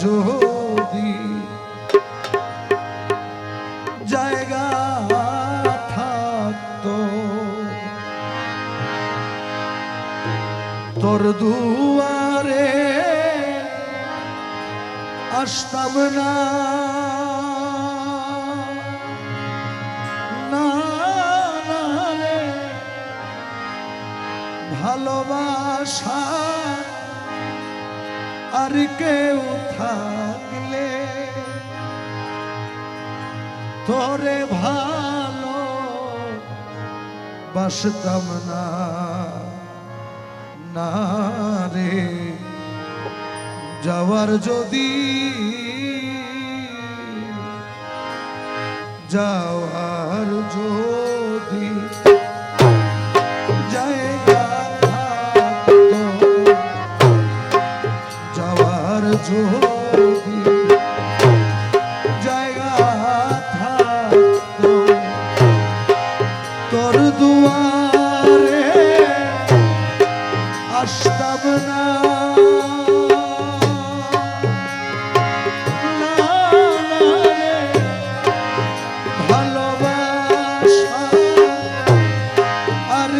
যদি জায়গা থাকতো তোর দুয়ারে আসতাম না, না না রে ভালোবাসা আর কেউ থাকলে তোরে ভালো বাসতাম না, না রে যাওয়ার যদি জায়গা থাকতো, যাওয়ার যদি জায়গা থাকতো তোর দুয়ারে আসতাম না, ভালোবাসা আর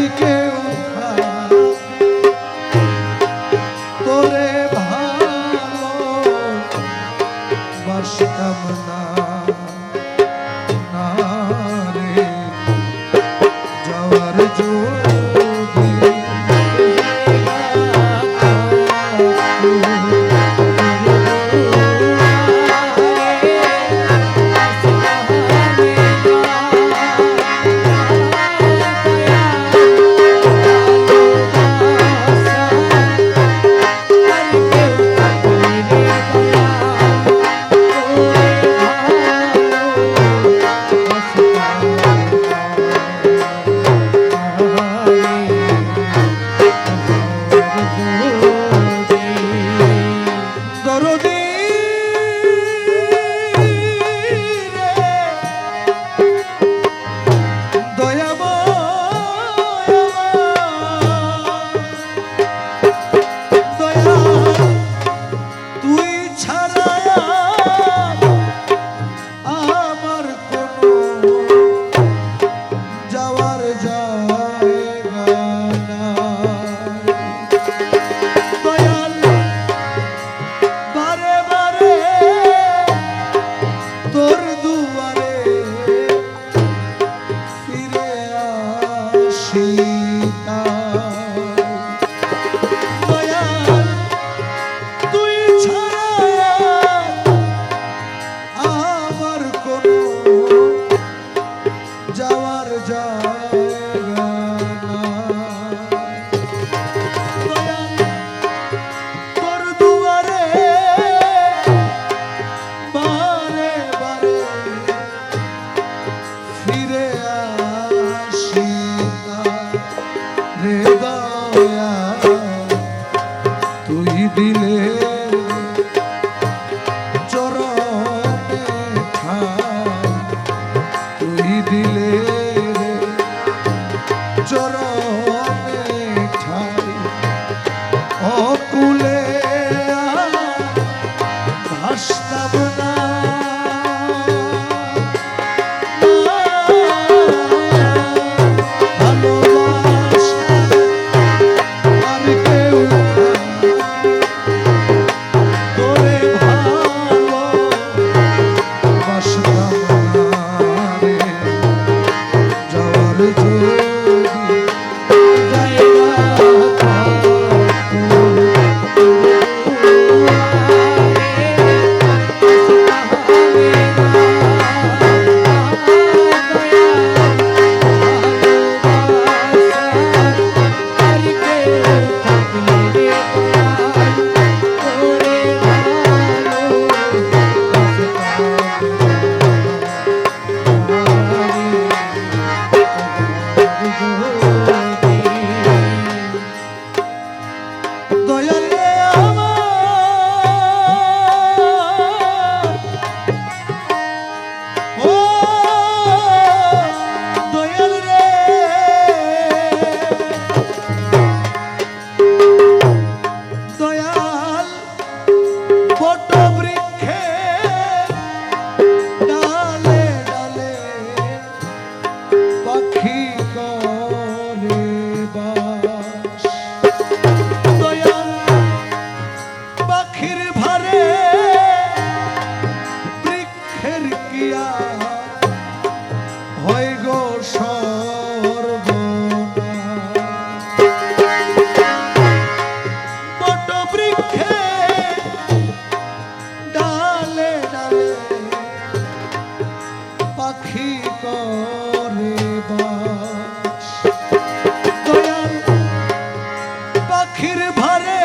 পাখির ভারে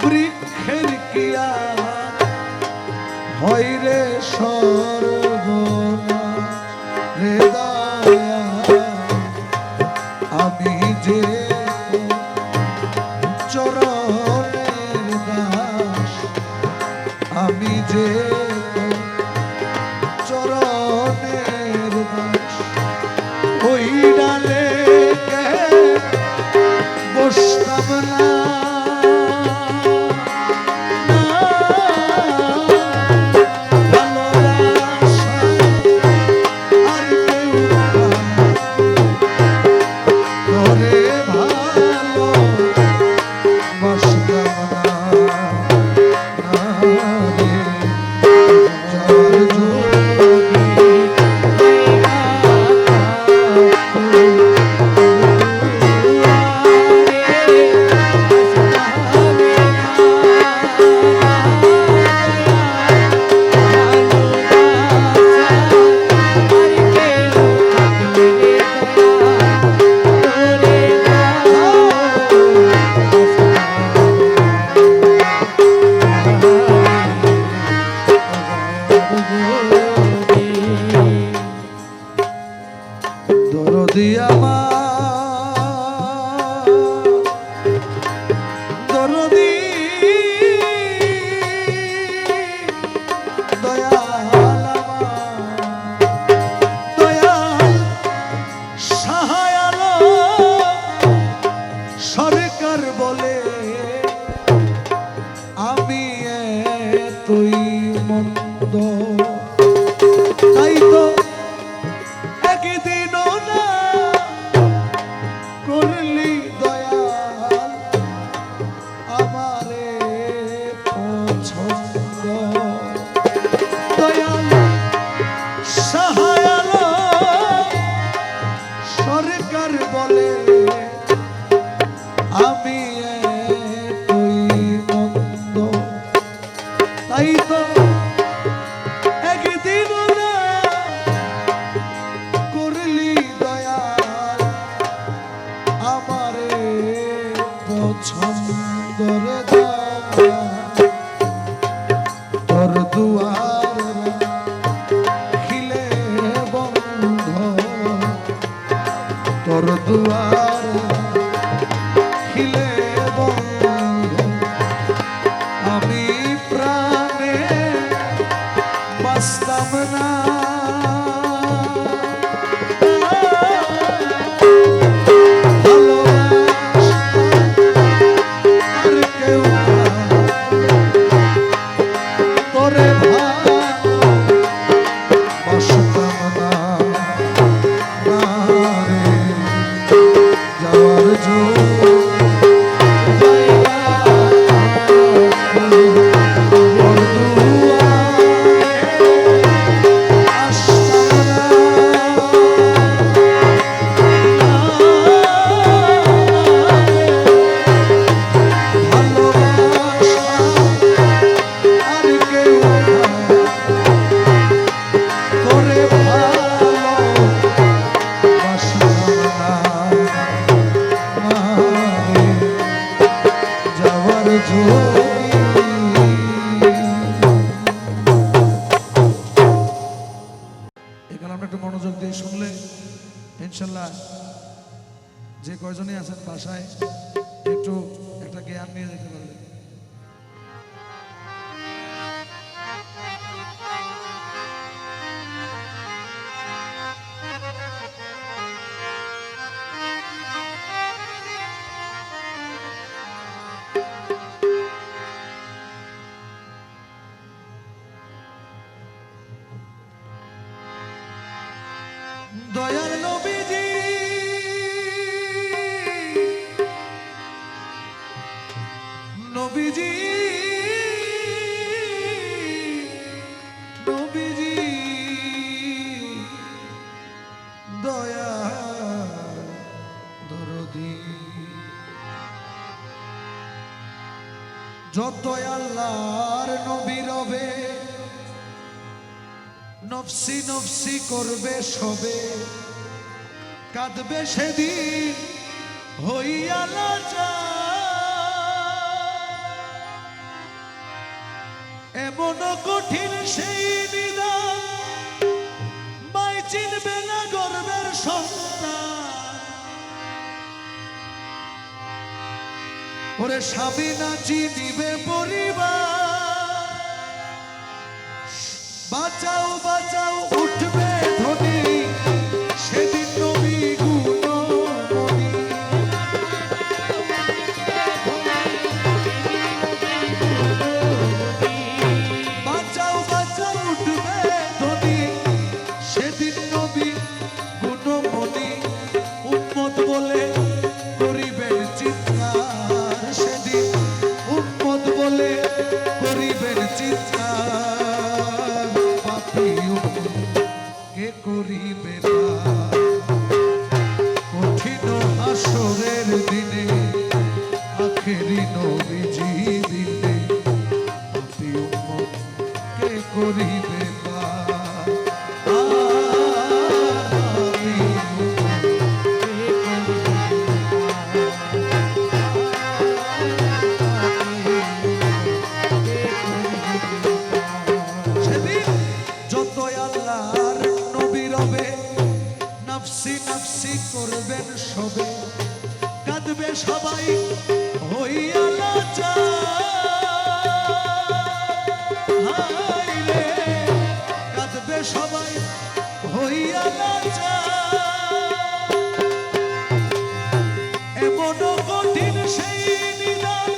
বৃক্ষের কিয়া হয় রে সর্বনাশ রে দয়া আমি যে চরণের দাস আমি যে চরণের দাস ওই ডালে বসতাম না দরদি আমার দরদি দয়াল দয়াল সহায় সরকার বলে আমি তুই মন্দ তাই তো একদিন করলি দয়াল আমারে পছন্দ দয়াল সহায় সরকার বলে আমি তুই মন্দ তাই তো একদিন করলি দয়াল আমারে পছন্দ রে তোর দুয়ার খিলে বন্ধ তোর দুয়ার খিলে বন্ধ আমি প্রাণে বাঁচতাম না মনোযোগ দিয়ে শুনলে ইনশাল্লাহ যে কয়জনই আছেন বাসায় একটু একটা জ্ঞান নিয়ে যেতে পারবেন। দয়াল নবীজি নবীজি নবীজি দয়াল দরদি যত আল্লাহর নবী রবে নফসি নফসি করবে সবে কাঁদবে সেদিন হইয়া এমন কঠিন সেই নিদান মাই চিনবে না গর্বের সন্তান ওরে স্বামী না চিনিবে পরিবার বাঁচাও বাঁচাও উঠবে ধ্বনি সেদিন নবী গুণমণি বাঁচাও বাঁচাও উঠবে ধ্বনি সেদিন নবী গুণমণি উম্মত বলে করিবেন চিৎকার সেদিন উম্মত বলে করিবেন চিৎকার পাপী উম্মত কে করিবে কঠিন হাসরের দিনে আখেরি নবীজি দিনে পাপী উম্মত কে করিবে নাফসি নাফসি করবেন সবে কাঁদবে সবাই হইয়া হায়রে কাঁদবে সবাই হইয়া এমন কঠিন সেই নিদান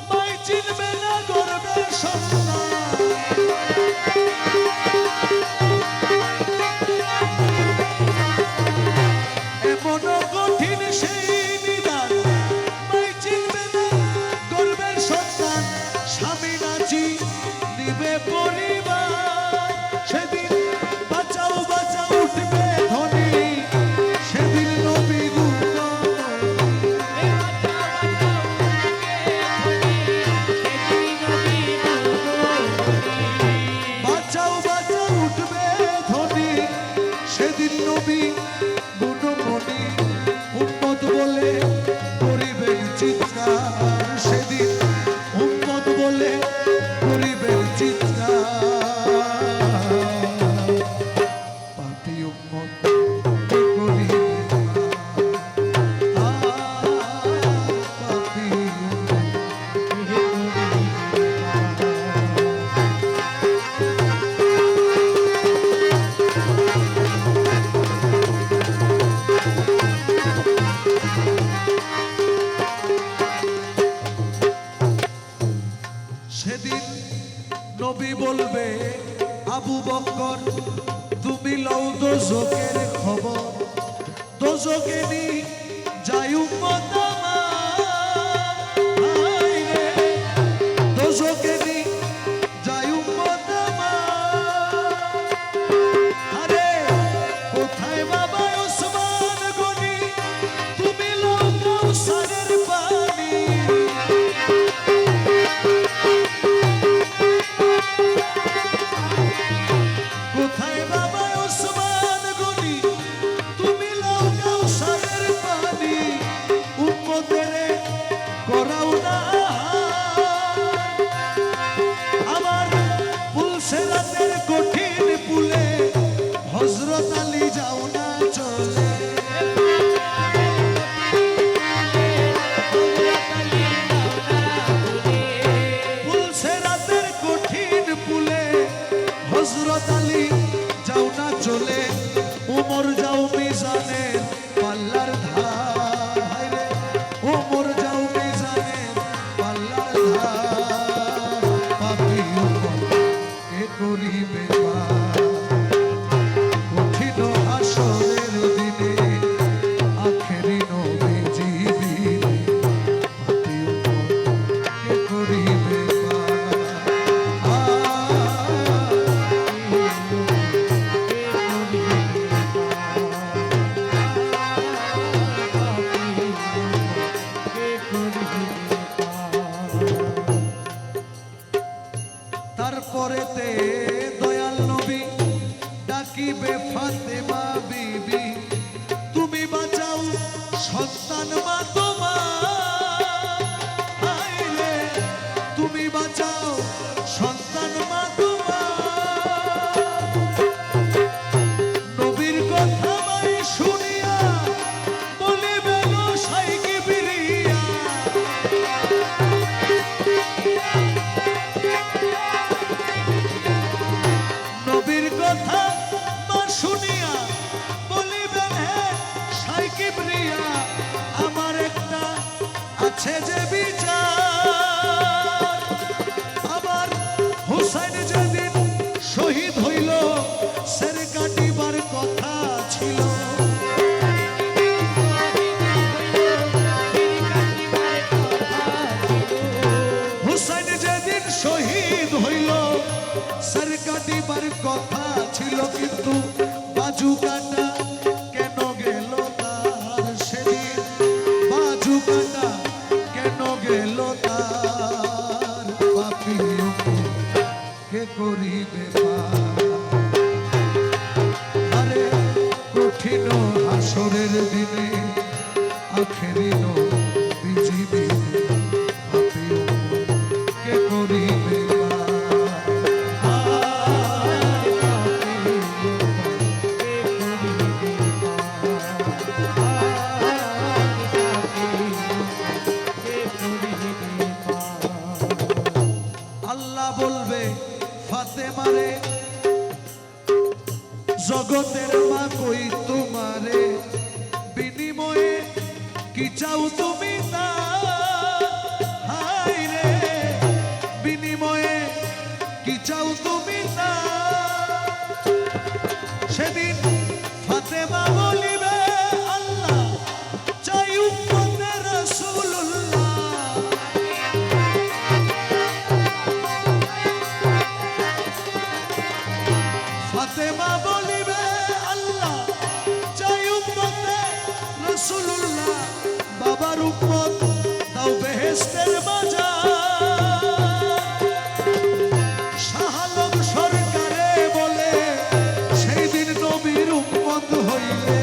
মাই চিনবে না গর্বের সন্তান কঠিন সেই নিদান মাই চিনবে না গর্বের সন্তান স্বামী নাচি নিবে পরিবার সেদিন বাঁচাও বাঁচাও উঠবে ধ্বনি সেদিন নবী বাঁচাও বাঁচাও উঠবে ধ্বনি সেদিন নবী গুণমণি উম্মত বলে করিবেন চিৎকার সেদিন উম্মত বলে করিবেন চিৎকার পাপী উম্মত কে করিবে পাপী সেদিন নবী বলবে আবু বকর তুমি লও দোজখের খবর দোজখে নি যাই উম্মত আমার দোজখে নি যাই উম্মত আমার আরে কোথায় বাবা ওসমান গনি তুমি লও কাউসারের পানি কোথায় বাবা ওসমান গনি তুমি লও কাউসারের পানি উম্মতের করাও না আমার পুলসেরাতের কঠিন পুলে হযরত আলী যাও না চলে পুলসেরাতের কঠিন পুলে হযরত আলী যাও না চলে উমর যাও মিজানের পাল্লার ধার হায়রে উমর যাও মিজানের পাল্লার ধার পাপী উম্মত কে করিবে কঠিন হাসরের দিনে আখেরি নবীজি দিনে পাপী উম্মত কে করিবে তারপরেতে দয়াল নবী ডাকিবে ফাতেমা বিবি তুমি বাঁচাও সন্তান মা আছে যে বিচার। আবার হুসাইন যেদিন শহীদ হইল সের কাটিবার কথা ছিল। হুসাইন যেদিন শহীদ হইল সের কাটিবার কথা ছিল, কিন্তু বাজু কাটা কেন গেল তার সেদিন, বাজু কাটা কেন গেল তার। পাপী কে করিবে পার? আরে কঠিন হাসরের দিনে আখেরি বিজিবি পাপী কে করিবে পার? আল্লাহ বলবে ফাতেমারে, জগতের মা কই তোমারে, বিনিময়ে কি চাও তুমি তা? হায় রে বিনিময়ে কি চাও তুমি তা? সেদিন ফাতেমা বলিবে আল্লাহ চাই উম্মতে রাসূলুল্লাহ। ফাতেমা বলিবে আল্লাহ চাই উম্মতে রাসূলুল্লাহ। বাবার উম্মত দাও বেহেশতের বাজার। শাহ আলম সরকারে বলে সেই দিন নবীর উম্মত হইলে,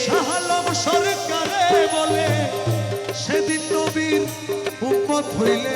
শাহ আলম সরকারে বলে সেদিন নবীর উম্মত হইলে